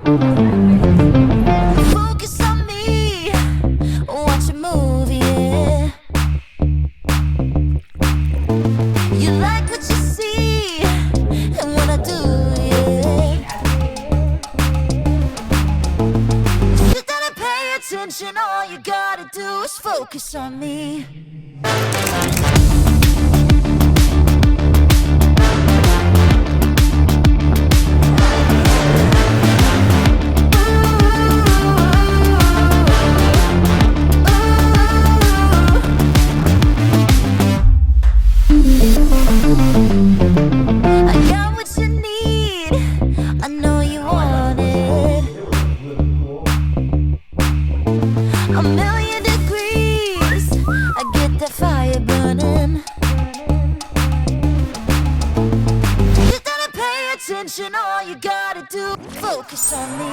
Focus on me, watch a movie, yeah. You like what you see, and what I do, yeah. Sit down and pay attention, all you gotta do is focus on me. I got what you need, I know you want it. A million degrees, I get that fire burning. Sit down and pay attention, all you gotta do, focus on me.